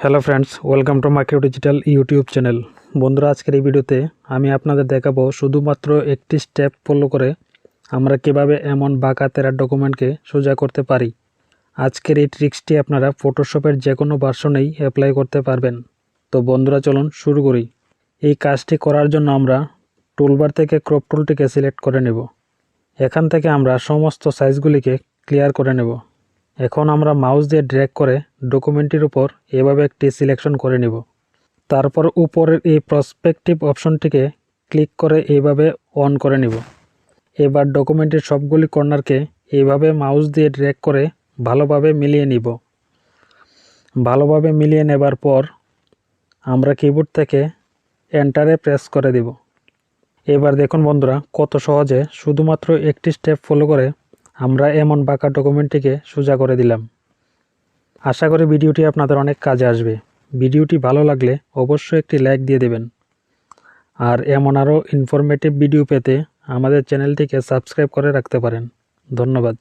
Hello friends, welcome to micro digital YouTube channel. বন্ধুরা, আজকের এই ভিডিওতে আমি আপনাদের দেখাবো শুধুমাত্র একটি স্টেপ ফলো করে আমরা কিভাবে এমন বাঁকা তেরা ডকুমেন্টকে সোজা করতে পারি। আজকের এই ট্রিক্সটি আপনারা ফটোশপের যে কোনো ভার্সনেই অ্যাপ্লাই করতে পারবেন। তো বন্ধুরা, চলুন শুরু করি। এই কাজটি করার জন্য আমরা টুলবার থেকে ক্রপ টুলটিকে সিলেক্ট করে নেব। এখান থেকে আমরা সমস্ত সাইজগুলিকে ক্লিয়ার করে নেব। এখন আমরা মাউস দিয়ে ড্র্যাগ করে ডকুমেন্টটির উপর এভাবে একটি সিলেকশন করে নেব। তারপর উপরের এই পার্সপেক্টিভ অপশনটিকে ক্লিক করে এইভাবে অন করে নেব। এবার ডকুমেন্টের সবগুলি কর্নারকে এইভাবে মাউস দিয়ে ড্র্যাগ করে ভালোভাবে মিলিয়ে নিব। ভালোভাবে মিলিয়ে নেবার পর আমরা কিবোর্ড থেকে এন্টারে প্রেস করে দেব। এবার দেখুন বন্ধুরা, কত সহজে শুধুমাত্র একটি স্টেপ ফলো করে আমরা এমন বাঁকা ডকুমেন্টটিকে সোজা করে দিলাম। আশা করি ভিডিওটি আপনাদের অনেক কাজে আসবে। ভিডিওটি ভালো লাগলে অবশ্যই একটি লাইক দিয়ে দেবেন। আর এমন আরও ইনফরমেটিভ ভিডিও পেতে আমাদের চ্যানেলটিকে সাবস্ক্রাইব করে রাখতে পারেন। ধন্যবাদ।